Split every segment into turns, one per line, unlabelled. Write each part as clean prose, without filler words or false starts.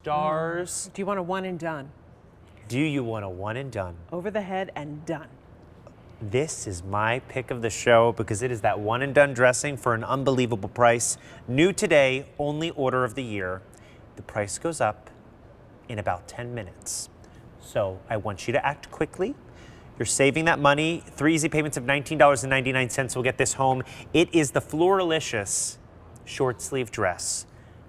Stars.
Do you want a one and done?
Do you want a one and done?
Over the head and done.
This is my pick of the show because it is that one and done dressing for an unbelievable price. New today, only order of the year. The price goes up in about 10 minutes. So I want you to act quickly. You're saving that money. 3 easy payments of $19.99 will get this home. It is the Floralicious short sleeve dress.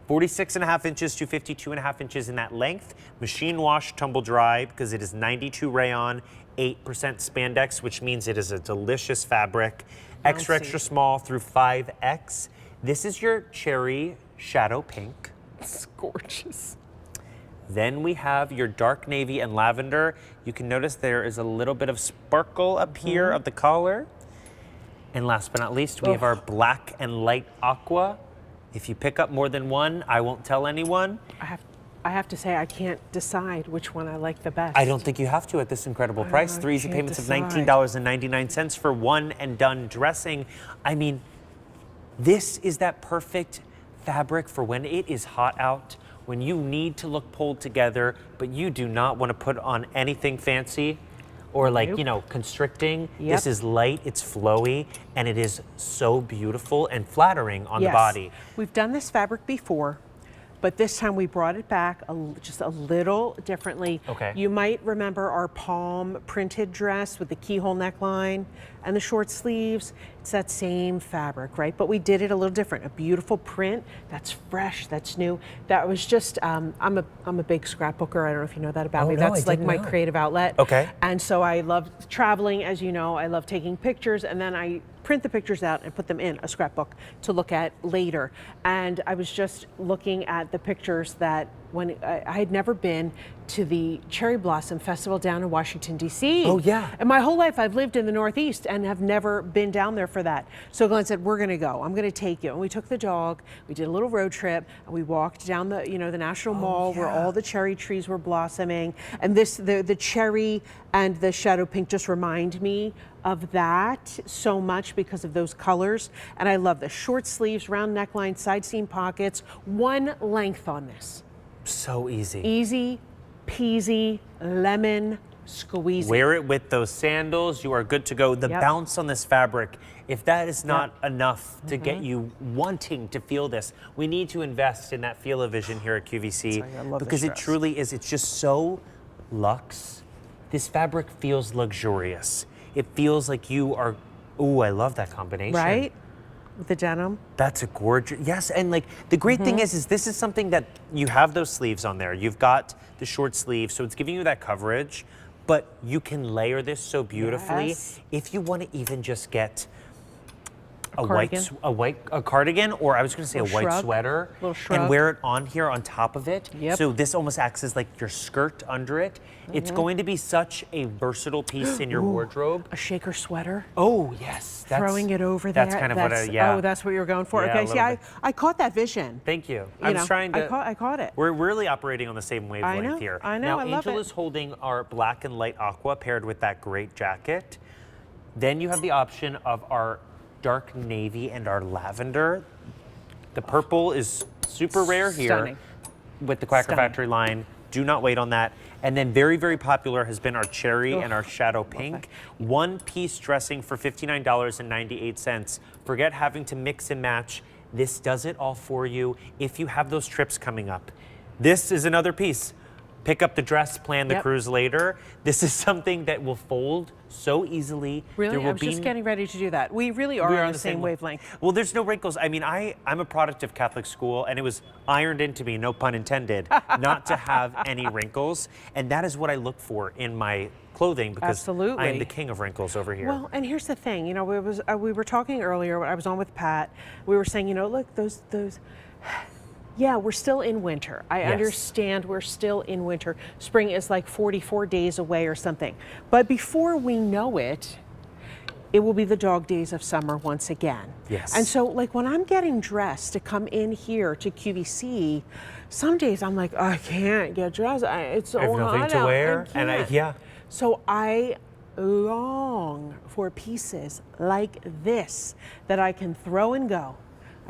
46.5 inches to 52.5 inches in that length. Machine wash, tumble dry, because it is 92 rayon, 8% spandex, which means it is a delicious fabric. Extra, extra small through 5X. This is your cherry shadow pink.
It's gorgeous.
Then we have your dark navy and lavender. You can notice there is a little bit of sparkle up here of the collar. And last but not least, we have our black and light aqua. If you pick up more than one, I won't tell anyone.
I have to say, I can't decide which one I like the best.
I don't think you have to at this incredible price. 3 easy payments of $19.99 for one and done dressing. I mean, this is that perfect fabric for when it is hot out, when you need to look pulled together, but you do not want to put on anything fancy or like, you know, constricting. This is light, it's flowy, and it is so beautiful and flattering on the body.
We've done this fabric before, but this time we brought it back just a little differently.
Okay.
You might remember our palm printed dress with the keyhole neckline and the short sleeves. It's that same fabric, right? But we did it a little different. A beautiful print that's fresh, that's new. That was just, I'm a big scrapbooker. I don't know if you know that about me. That's like my creative outlet.
Okay.
And so I love traveling, as you know. I love taking pictures, and then I print the pictures out and put them in a scrapbook to look at later. And I was just looking at the pictures that when I had never been to the Cherry Blossom Festival down in Washington, D.C.
Oh, yeah.
And my whole life I've lived in the Northeast and have never been down there for that. So Glenn said, we're gonna go, I'm gonna take you. And we took the dog, we did a little road trip, and we walked down the, you know, the National Mall where all the cherry trees were blossoming. And the cherry and the shadow pink just remind me of that so much because of those colors. And I love the short sleeves, round neckline, side seam pockets, one length on this.
So easy.
Easy peasy, lemon squeezy.
Wear it with those sandals, you are good to go. The bounce on this fabric, if that is not enough to get you wanting to feel this, we need to invest in that feel-o-vision here at QVC because it truly is, it's just so luxe. This fabric feels luxurious. It feels like you are, ooh, I love that combination.
Right? With the denim.
That's a gorgeous, yes, and like the great thing is this is something that you have those sleeves on there. You've got the short sleeves, so it's giving you that coverage, but you can layer this so beautifully. If you want to even just get a cardigan, or I was going to say a white sweater, and wear it on here on top of it. So this almost acts as like your skirt under it. It's going to be such a versatile piece in your wardrobe.
A shaker sweater.
Oh yes,
throwing it over there.
That's kind of what I,
Oh, that's what you were going for. Okay, see, I caught that vision.
Thank you. I was trying to.
I caught it.
We're really operating on the same wavelength here.
I know.
Now Angel is holding our black and light aqua paired with that great jacket. Then you have the option of our dark navy and our lavender. The purple is super rare here with the Quacker Factory line. Do not wait on that. And then very, very popular has been our cherry and our shadow pink. One piece dressing for $59.98. Forget having to mix and match. This does it all for you if you have those trips coming up. This is another piece. Pick up the dress, plan the cruise later. This is something that will fold so easily.
Really? I was just getting ready to do that. We really are on the same wavelength.
Well, there's no wrinkles. I mean, I'm a product of Catholic school, and it was ironed into me, no pun intended, not to have any wrinkles. And that is what I look for in my clothing because I am the king of wrinkles over here.
Well, and here's the thing. You know, we were talking earlier when I was on with Pat. We were saying, you know, look, those yeah, we're still in winter. I understand we're still in winter. Spring is like 44 days away or something. But before we know it, it will be the dog days of summer once again.
Yes.
And so like when I'm getting dressed to come in here to QVC, some days I'm like, oh, I can't get dressed. It's so hot out. I have nothing to wear.
And
So I long for pieces like this that I can throw and go.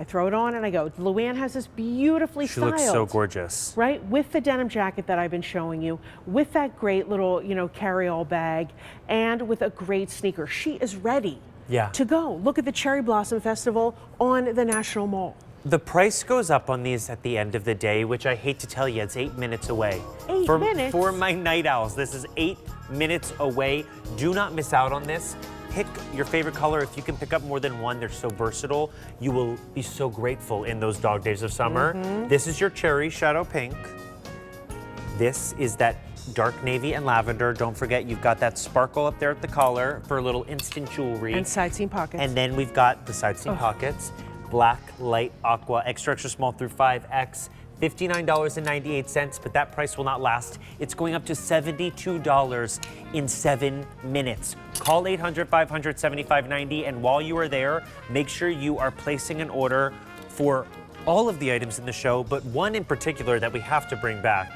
I throw it on and I go. Luann has this beautifully
She
styled.
looks so gorgeous.
Right, with the denim jacket that I've been showing you, with that great little, carry-all bag, and with a great sneaker. She is ready to go. Look at the Cherry Blossom Festival on the National Mall.
The price goes up on these at the end of the day, which I hate to tell you, it's 8 minutes away.
8 minutes?
For my night owls, this is 8 minutes away. Do not miss out on this. Pick your favorite color. If you can pick up more than one, they're so versatile. You will be so grateful in those dog days of summer. This is your cherry shadow pink. This is that dark navy and lavender. Don't forget, you've got that sparkle up there at the collar for a little instant jewelry.
And side seam pockets.
And then we've got the side seam pockets. Black, light, aqua, extra small through 5X, $59.98, but that price will not last. It's going up to $72 in 7 minutes. Call 800-500-7590, and while you are there, make sure you are placing an order for all of the items in the show, but one in particular that we have to bring back.